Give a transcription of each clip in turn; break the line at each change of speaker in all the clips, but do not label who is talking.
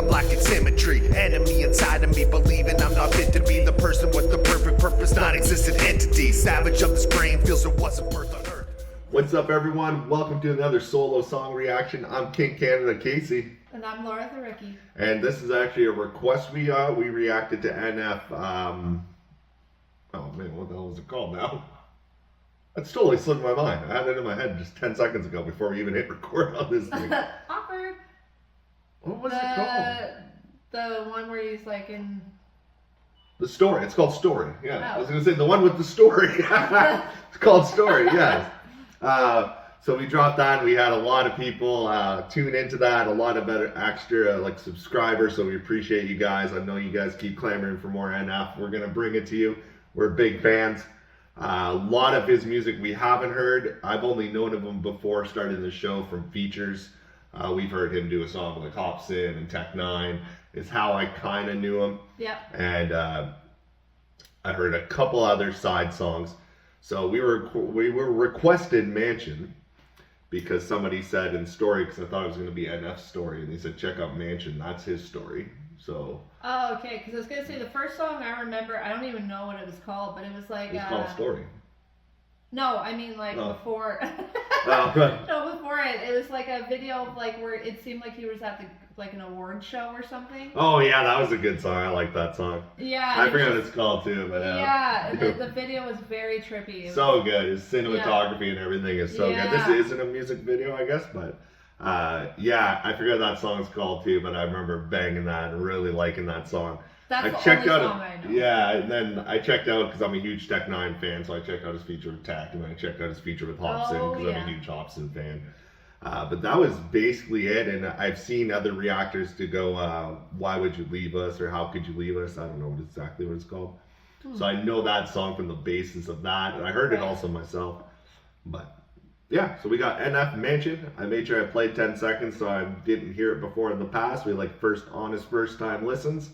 lacking symmetry. Enemy inside of me, believing I'm not fit to be the person with the perfect purpose, non-existent entity. Savage of this brain feels there wasn't birth on earth.
What's up, everyone? Welcome to another solo song reaction. I'm KingCanada Casey.
And I'm Laura the Rookie.
And this is actually a request we reacted to NF. Oh man, what the hell was it called now? That's totally slipped my mind. I had it in my head just 10 seconds ago before we even hit record on this thing.
Awkward.
What was it called?
The one where he's like in...
The Story. It's called Story. Yeah,
Oh.
I was going to say the one with the story. It's called Story, yes. So we dropped that. We had a lot of people tune into that. A lot of better extra subscribers. So we appreciate you guys. I know you guys keep clamoring for more NF. We're going to bring it to you. We're big fans. A lot of his music we haven't heard. I've only known of him before starting the show from features. We've heard him do a song with Hopsin and Tech Nine. Is how I kind of knew him.
Yep.
And I heard a couple other side songs. So we were requested Mansion because somebody said in Story, because I thought it was going to be NF's story, and they said check out Mansion. That's his story. So.
Oh, okay. Because I was gonna say the first song I remember, I don't even know what it was called, but it was like.
It's called Story.
No, I mean before.
Oh, good.
No, before it. It was like a video of where it seemed like he was at an award show or something.
Oh yeah, that was a good song. I like that song.
Yeah.
I forget what it's called too, but
yeah, the video was very trippy.
So good. His cinematography and everything is so good. This isn't a music video, I guess, but yeah, I forget that song's called too, but I remember banging that and really liking that song.
That's
I
the
checked
only
out
song I know.
Yeah, and then I checked out because I'm a huge Tech Nine fan, so I checked out his feature with Tech, and I checked out his feature with Hopsin because I'm a huge Hopsin fan. But that was basically it, and I've seen other reactors to go, why would you leave us, or how could you leave us? I don't know exactly what it's called. So I know that song from the basis of that, and I heard it also myself. But yeah, so we got NF Mansion. I made sure I played 10 seconds so I didn't hear it before in the past. We first time listens.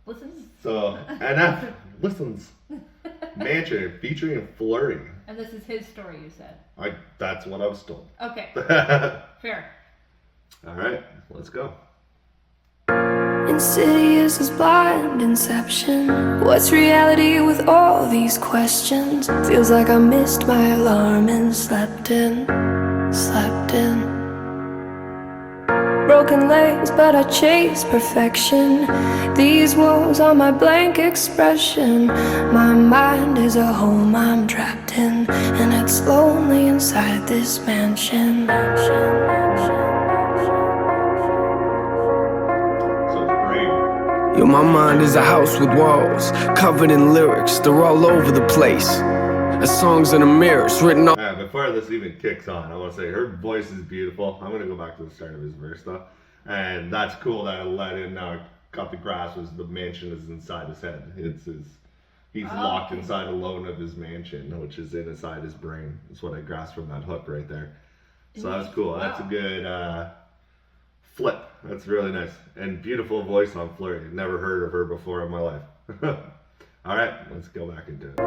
Listens?
So NF listens. Mansion featuring Flurry.
And this is his story, you said.
That's what I was told.
Okay. Fair.
All right, let's go.
Insidious as blind inception. What's reality with all these questions? Feels like I missed my alarm and slept in. Broken legs, but I chase perfection. These walls are my blank expression. My mind is a home I'm trapped in, and it's lonely inside this mansion.
Yo, my mind is a house with walls covered in lyrics. They're all over the place. The songs in the mirrors written all.
Before this even kicks on, I want to say her voice is beautiful. I'm going to go back to the start of his verse though. And that's cool that I let in now. Got the grasp was the mansion is inside his head. He's locked inside alone of his mansion, which is inside his brain. That's what I grasped from that hook right there. So that's cool. Wow. That's a good flip. That's really nice. And beautiful voice on Flurry. Never heard of her before in my life. All right, let's go back into it.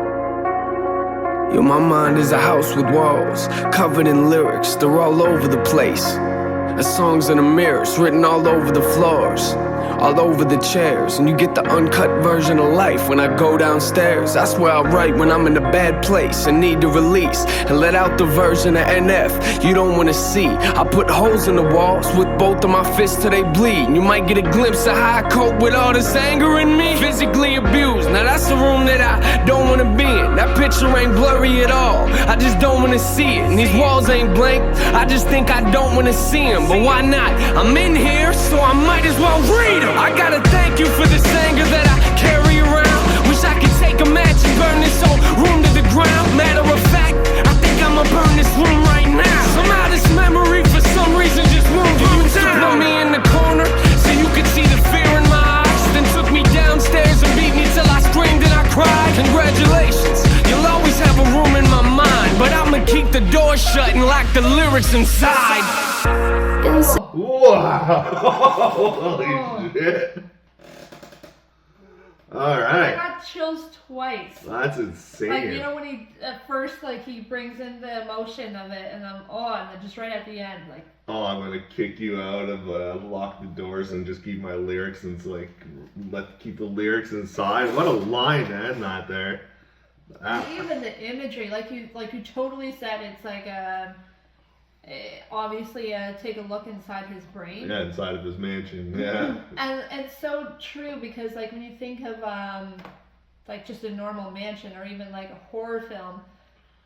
Yo, my mind is a house with walls covered in lyrics. They're all over the place. The songs in the mirrors written all over the floors, all over the chairs. And you get the uncut version of life when I go downstairs. That's where I write when I'm in a bad place and need to release and let out the version of NF you don't want to see. I put holes in the walls with both of my fists till they bleed. And you might get a glimpse of how I cope with all this anger in me. Physically abused, now that's the room that I don't want to be in. That picture ain't blurry at all, I just don't want to see it. And these walls ain't blank, I just think I don't want to see them. But why not? I'm in here, so I might as well read them. I gotta thank you for this anger that I carry around. Wish I could take a match and burn this whole room to the ground. Matter of fact, I think I'ma burn this room right now. Somehow this memory for some reason just moved you down. Put me in the corner so you could see the fear in my eyes. Then took me downstairs and beat me till I screamed and I cried. Congratulations, you'll always have a room in my mind, but I'ma keep the door shut and lock the lyrics inside.
Wow! Holy shit! All right.
I got chills twice.
That's insane.
You know when he at first he brings in the emotion of it, and then just right at the end
oh, I'm gonna kick you out of lock the doors and just keep my lyrics and it's like keep the lyrics inside. What a line to end that there.
Even the imagery, like you totally said, it's like obviously take a look inside his brain.
Yeah, inside of his mansion. Yeah.
And it's so true because like when you think of like just a normal mansion or even like a horror film,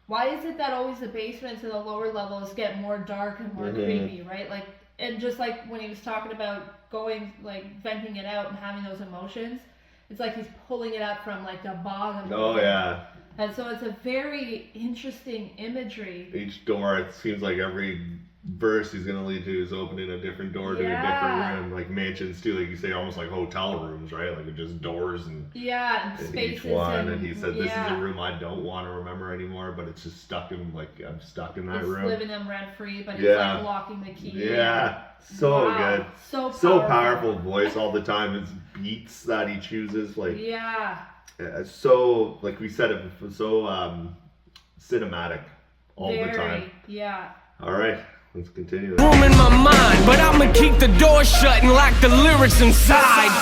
why is it that always the basements and the lower levels get more dark and more creepy, right? Like, and just like when he was talking about going, like venting it out and having those emotions, it's like he's pulling it up from like the bottom.
Oh yeah.
And so it's a very interesting imagery.
Each door, it seems like every verse he's gonna lead to is opening a different door to a different room, like mansions too, like you say, almost like hotel rooms, right? Like just doors and
and spaces.
Each one, and he said, "This is a room I don't want to remember anymore, but it's just stuck in I'm stuck in that room."
It's living them rent free, but it's like locking the key.
Yeah, so good,
so
powerful voice all the time. His beats that he chooses, like so, like we said, it was so cinematic all the time.
Yeah.
All right. Let's continue.
Room in my mind, but I'ma keep the door shut and lock the lyrics inside.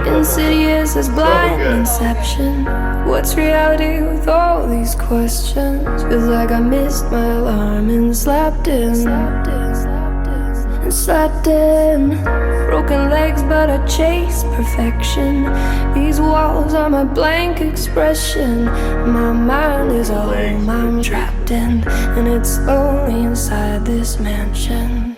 Insidious as blind inception. What's reality with all these questions? Feels like I missed my alarm and slept in. Broken legs, but I chase perfection. These walls are my blank expression. My mind is a home I'm trapped in, and it's only inside this mansion.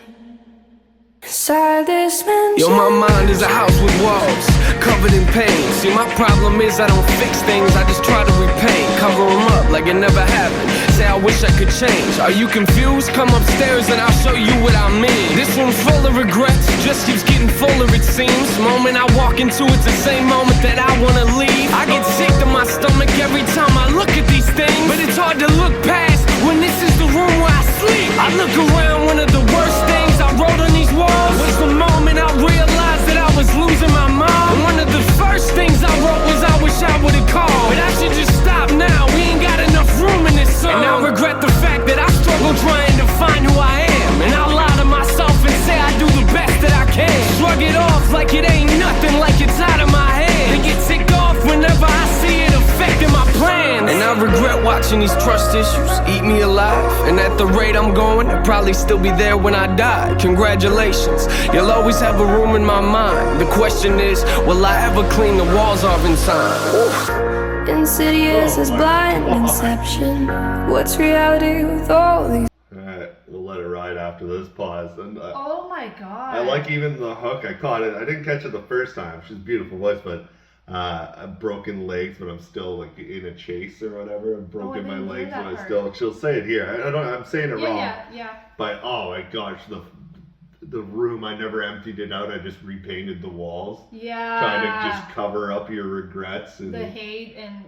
Inside this mansion.
Yo, my mind is a house with walls covered in pain. See, my problem is I don't fix things, I just try to repaint. Cover them up like it never happened. Say I wish I could change. Are you confused? Come upstairs and I'll show you what I mean. This room's full of regrets, just keeps getting fuller it seems. Moment I walk into it's the same moment that I wanna leave. I get sick to my stomach every time I look at these things, but it's hard to look past when this is the room where I sleep. I look around, one of the worst things I wrote on these walls was the moment I realized that I was losing my mom. And one of the first things I wrote was I wish I would've called, but I should just stop now, we ain't got enough room in this song. And I regret the fact that I struggle trying to find who I am, and I lie to myself and say I do the best that I can. Shrug it off like it ain't nothing, like it's out of my head, and get ticked off whenever I see it affecting my plans. And I regret watching these trust issues eat me alive, and at the rate I'm going, I'll probably still be there when I die. Congratulations, you'll always have a room in my mind. The question is, will I ever clean the walls off in time?
Insidious as blind inception. What's reality with all these?
Alright, we'll let it ride after this pause. And
Oh my god.
I like even the hook. I caught it. I didn't catch it the first time. She's a beautiful voice, but broken legs, but I'm still like in a chase or whatever. I've broken my legs, but I still. She'll say it here. I'm saying it wrong.
Yeah.
But oh my gosh, the room, I never emptied it out. I just repainted the walls.
Yeah.
Trying to just cover up your regrets and
the hate and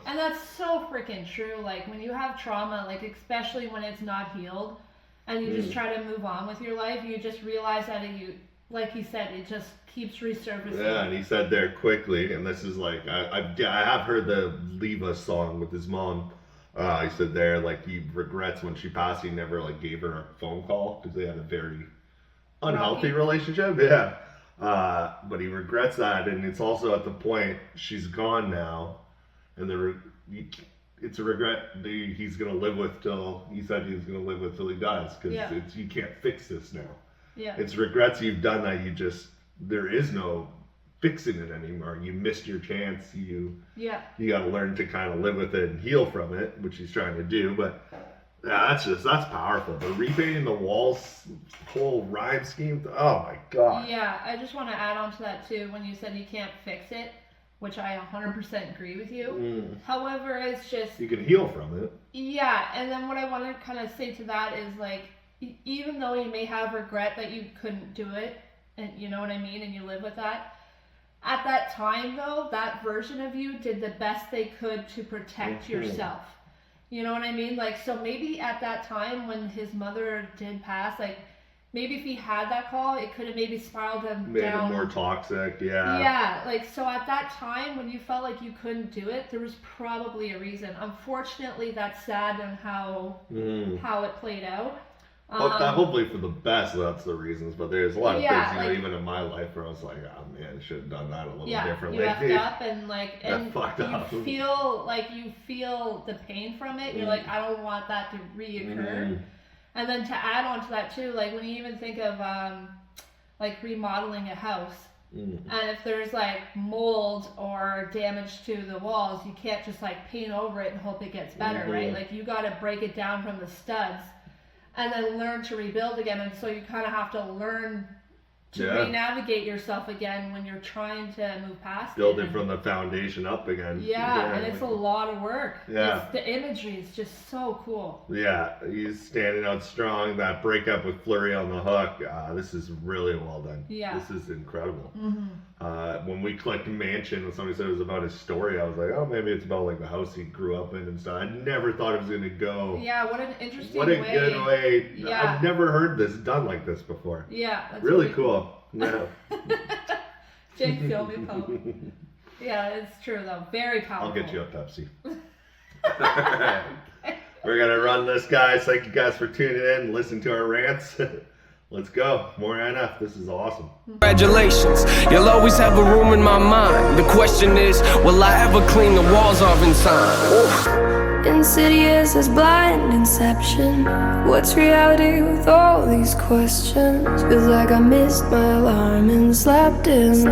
And that's so freaking true. Like when you have trauma, like especially when it's not healed, and you just try to move on with your life, you just realize that like he said, it just keeps resurfacing.
Yeah, and he said there quickly, and this is like I have heard the Leave Us song with his mom. He said there, like, he regrets when she passed, he never, like, gave her a phone call, because they had a very unhealthy relationship, but he regrets that, and it's also at the point, she's gone now, and it's a regret he's going to live with till, he said he was going to live with till he dies, because you can't fix this now.
Yeah.
It's regrets you've done that there is no fixing it anymore. You missed your chance. You got to learn to kind of live with it and heal from it, which he's trying to do. But that's powerful. But repainting the walls, whole rhyme scheme. Oh my god.
Yeah, I just want to add on to that too. When you said you can't fix it, which I 100% agree with you. However, it's just
you can heal from it.
Yeah, and then what I want to kind of say to that is like, even though you may have regret that you couldn't do it, and you know what I mean, and you live with that. At that time, though, that version of you did the best they could to protect yourself. You know what I mean? Like, so maybe at that time when his mother did pass, like, maybe if he had that call, it could have maybe spiraled him
Made
down.
Made it more toxic, yeah.
Yeah, like, so at that time when you felt like you couldn't do it, there was probably a reason. Unfortunately, that's sad on how it played out.
Hopefully for the best, that's the reasons. But there's a lot of things,
like,
even in my life, where I was like, oh man, I should have done that a little differently.
You effed up and you feel the pain from it. You're like, I don't want that to reoccur. And then to add on to that too, like when you even think of like remodeling a house, and if there's like mold or damage to the walls, you can't just like paint over it and hope it gets better, right? Like you got to break it down from the studs and then learn to rebuild again. And so you kind of have to learn to re-navigate yourself again when you're trying to move past
Build it from the foundation up again.
Yeah, and it's a lot of work.
Yeah.
The imagery is just so cool.
Yeah, he's standing out strong. That breakup with Fleury on the hook, this is really well done. Yeah. This is incredible. When we clicked Mansion, when somebody said it was about his story, I was like, oh, maybe it's about like the house he grew up in and stuff. I never thought it was going to go.
Yeah, what an interesting way.
What a good way. Yeah. I've never heard this done like this before.
Yeah. That's
really cool. No.
Jake feel me Pope. Yeah, it's true though. Very powerful.
I'll get you a Pepsi. We're gonna run this, guys. Thank you guys for tuning in. Listen to our rants. Let's go. More NF. This is awesome.
Congratulations. You'll always have a room in my mind. The question is, will I ever clean the walls off in time?
Insidious as blind inception. What's reality with all these questions? Feels like I missed my alarm and slept in.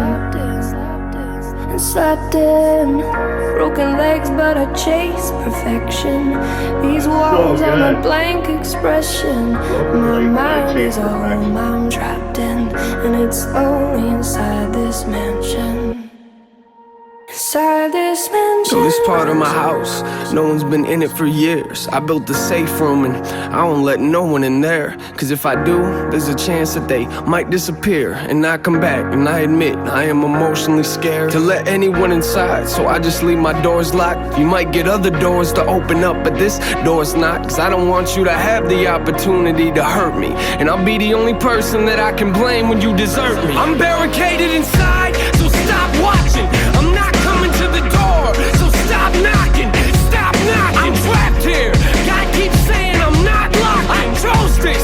Broken legs, but I chase perfection. These walls are my blank expression. My mind is a home I'm trapped in, and it's only inside this mansion. Inside this mansion.
So this part of my house, no one's been in it for years. I built the safe room and I don't let no one in there. Cause if I do, there's a chance that they might disappear and not come back. And I admit, I am emotionally scared to let anyone inside, so I just leave my doors locked. You might get other doors to open up, but this door's not. Cause I don't want you to have the opportunity to hurt me, and I'll be the only person that I can blame when you desert me. I'm barricaded inside, so stop watching. I'm not coming to the door, so stop knocking. Stop knocking. I'm trapped here. God keeps saying I'm not locked. I chose this.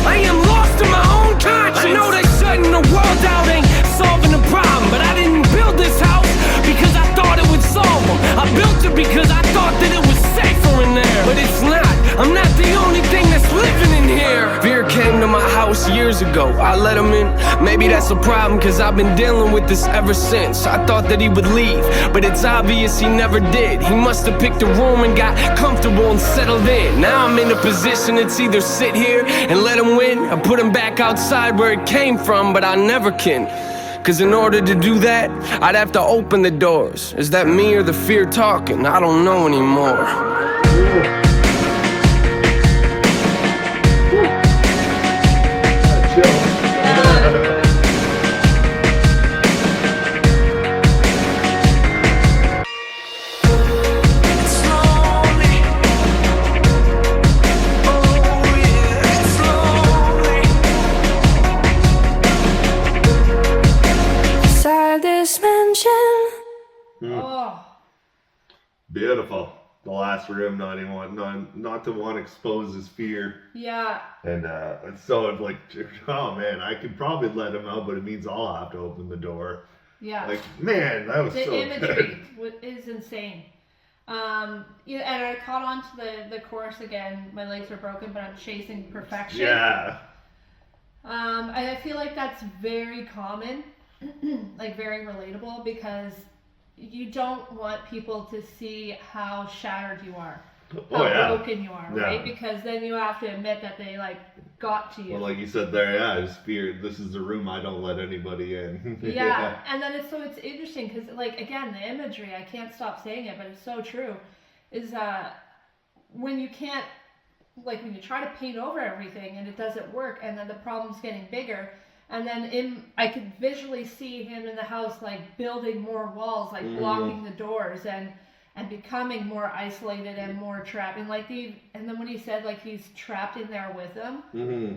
I am lost in my own conscience. I know that shutting the world out ain't solving the problem, but I didn't build this house because I thought it would solve them. I built it because I thought that it was safer in there, but it's not. I'm not the only thing that's living in here. Fear came to my house years ago. I let him in. Maybe that's a problem, cause I've been dealing with this ever since. I thought that he would leave, but it's obvious he never did. He must have picked a room and got comfortable and settled in. Now I'm in a position, it's either sit here and let him win, or put him back outside where it came from, but I never can. Cause in order to do that, I'd have to open the doors. Is that me or the fear talking? I don't know anymore.
Beautiful. The last room, not to want to expose his fear.
Yeah.
And so it's like, oh man, I could probably let him out, but it means I'll have to open the door.
Yeah.
Like, man, that was so good.
The imagery is insane. Yeah, and I caught on to the chorus again. My legs are broken, but I'm chasing perfection.
Yeah.
I feel like that's very common, like very relatable, because you don't want people to see how shattered you are, how broken you are, right? Because then you have to admit that they like got to you.
Well, like you said there, I just feared this is the room I don't let anybody in.
Yeah, and then it's interesting because, like, again, the imagery, I can't stop saying it, but it's so true, is when you can't, like, when you try to paint over everything and it doesn't work, and then the problem's getting bigger. And then I could visually see him in the house, like, building more walls, like blocking the doors and becoming more isolated and more trapped. And and then when he said, like, he's trapped in there with them.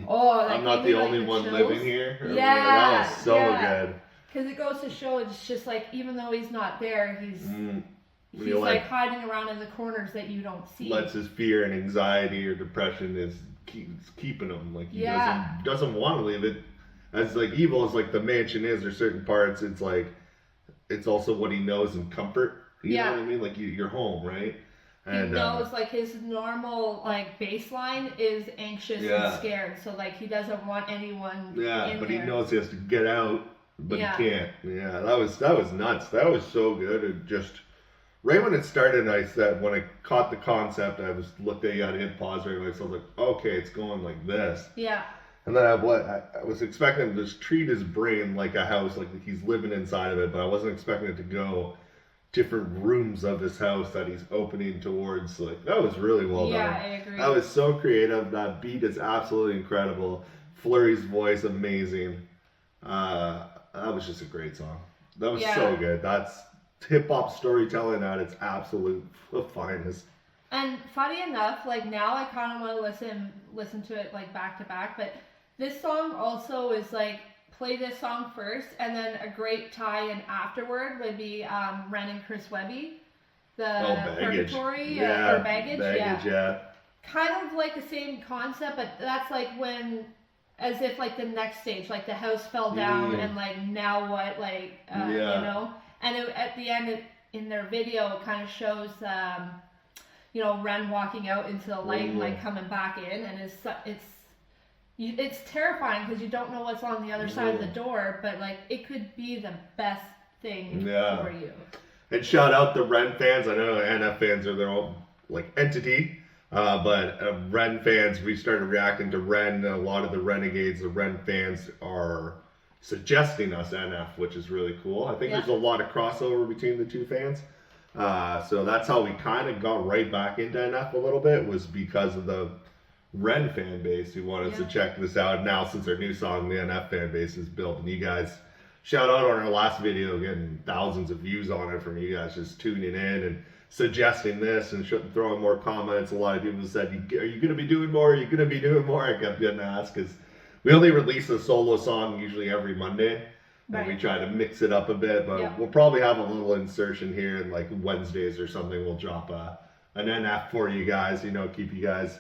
Oh,
I'm not the only one living here.
Yeah,
that was so good.
Because it goes to show, it's just like, even though he's not there, he's like hiding around in the corners that you don't see.
Lets his fear and anxiety or depression is keeping him. Like he doesn't want to leave it. As like evil as like the mansion is, there's certain parts. It's like it's also what he knows in comfort. You know what I mean? Like you're home, right? And,
he knows like his normal like baseline is anxious and scared, so like he doesn't want anyone. Yeah,
but he knows he has to get out, but he can't. Yeah, that was nuts. That was so good. It just right when it started, I said when I caught the concept, I was looked at you, I hit pause right away. So I was like, okay, it's going like this.
Yeah.
And then I was expecting him to just treat his brain like a house, like he's living inside of it, but I wasn't expecting it to go different rooms of his house that he's opening towards. Like that was really well done.
Yeah, I agree.
That was so creative. That beat is absolutely incredible. Flurry's voice amazing. That was just a great song. That was so good. That's hip hop storytelling at its absolute finest.
And funny enough, like now I kind of want to listen to it like back to back, but this song also is like play this song first, and then a great tie-in afterward would be Ren and Chris Webby, the Purgatory or Baggage. Yeah. Kind of like the same concept, but that's like when, as if like the next stage, like the house fell down and like now what, like you know, and at the end in their video it kind of shows you know, Ren walking out into the light and like coming back in, and it's terrifying because you don't know what's on the other side of the door, but like it could be the best thing for you.
And shout out the Ren fans. I know NF fans are their own like entity, but Ren fans, we started reacting to Ren. A lot of the Renegades, the Ren fans are suggesting us NF, which is really cool. I think there's a lot of crossover between the two fans. So that's how we kind of got right back into NF a little bit, was because of the Ren fan base who wanted to check this out. Now, since our new song, the NF fan base is built, and you guys, shout out on our last video, getting thousands of views on it from you guys just tuning in and suggesting this and throwing more comments. A lot of people said, are you going to be doing more? Are you going to be doing more? I kept getting asked because we only release a solo song usually every Monday. And we try to mix it up a bit, but we'll probably have a little insertion here in like Wednesdays or something. We'll drop an NF for you guys, you know, keep you guys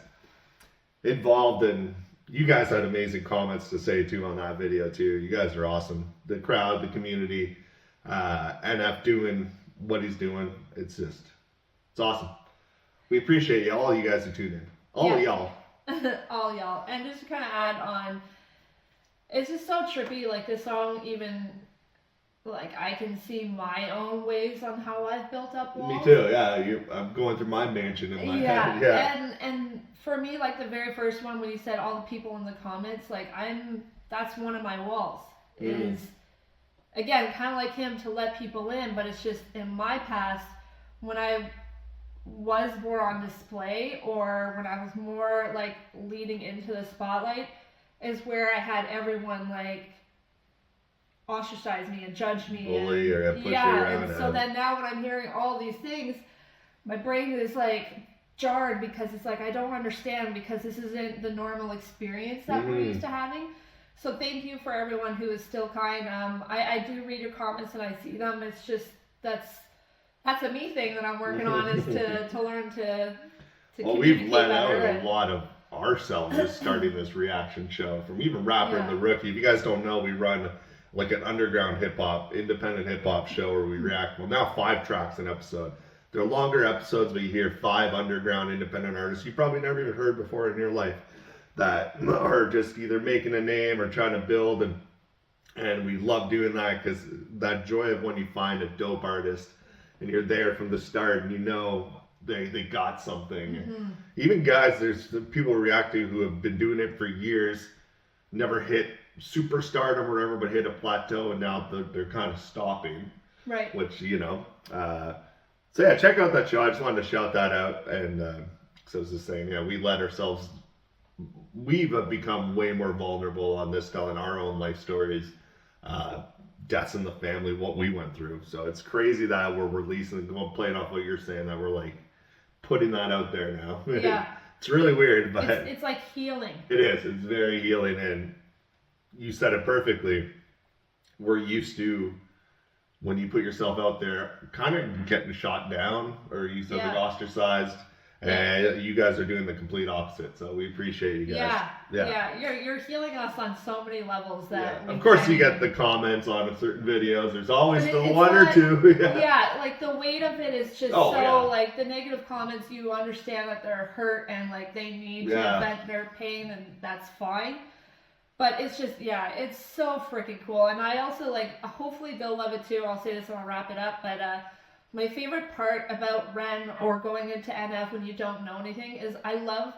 involved. And you guys had amazing comments to say too on that video too. You guys are awesome. The crowd, the community, NF doing what he's doing. It's awesome. We appreciate you, all you guys who tuned in. All of y'all.
All y'all. And just to kind of add on, it's just so trippy, like this song, even like I can see my own ways on how I've built up walls.
Me too, yeah. I'm going through my mansion in my head. Yeah.
And for me, like the very first one when you said all the people in the comments, like that's one of my walls. Is again kind of like him, to let people in, but it's just in my past when I was more on display, or when I was more like leading into the spotlight, is where I had everyone like ostracize me and judge me,
bully or push you around.
And so then now when I'm hearing all these things, my brain is like jarred, because it's like I don't understand, because this isn't the normal experience that we're used to having. So thank you for everyone who is still kind. I do read your comments and I see them. It's just that's a me thing that I'm working on, is to learn to
well, we've let out a lot of ourselves just starting this reaction show, from even Rapper and the Rookie. If you guys don't know, we run like an underground independent hip hop show where we react, well, now 5 tracks an episode. They're longer episodes, but you hear 5 underground independent artists you probably never even heard before in your life that are just either making a name or trying to build, and we love doing that, because that joy of when you find a dope artist and you're there from the start and you know they got something. Even guys, there's people react to who have been doing it for years, never hit superstardom or whatever, but hit a plateau, and now they're kind of stopping.
Right.
Which, you know, so yeah, check out that show. I just wanted to shout that out, and because I was just saying, we've become way more vulnerable on this, telling our own life stories, deaths in the family, what we went through. So it's crazy that we're releasing, playing off what you're saying, that we're like putting that out there now.
Yeah.
It's really weird, but
it's like healing.
It is. It's very healing, and you said it perfectly. We're used to, when you put yourself out there, kind of getting shot down, or you said like ostracized, And you guys are doing the complete opposite, so we appreciate you guys.
Yeah. You're healing us on so many levels that.
Of course, you get the comments on certain videos. There's always the one or two.
Yeah, like the weight of it is just like the negative comments. You understand that they're hurt and like they need to vent their pain, and that's fine. But it's just it's so freaking cool, and I also like. Hopefully they'll love it too. I'll say this and I'll wrap it up, but. My favorite part about Ren or going into NF when you don't know anything is I love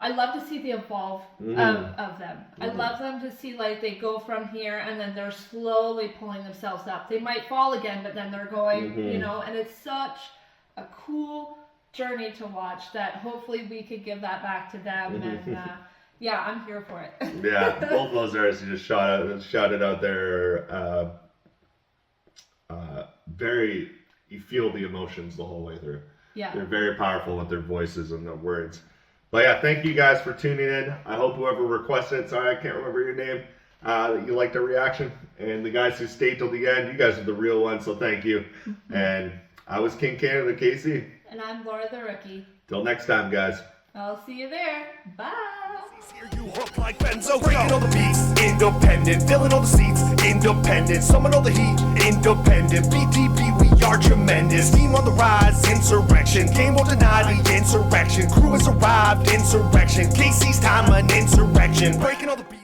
to see the evolve of them. I love them to see like they go from here and then they're slowly pulling themselves up. They might fall again, but then they're going, you know, and it's such a cool journey to watch that hopefully we could give that back to them. And I'm here for it.
Both of those artists you just shouted out there. You feel the emotions the whole way through. They're very powerful with their voices and their words. But thank you guys for tuning in. I hope whoever requested, sorry I can't remember your name, that you liked our reaction. And the guys who stayed till the end, you guys are the real ones, so thank you. And I was KingCanada Casey.
And I'm Laura the Rookie.
Till next time, guys.
I'll see you there. Bye.
You hook like Benzo, breaking all the beats, independent, filling all the seats, independent, summon all the heat, independent, BTB, we are tremendous, team on the rise, insurrection, game won't deny the insurrection, crew has arrived, insurrection, Casey's time, an insurrection, breaking all the beats.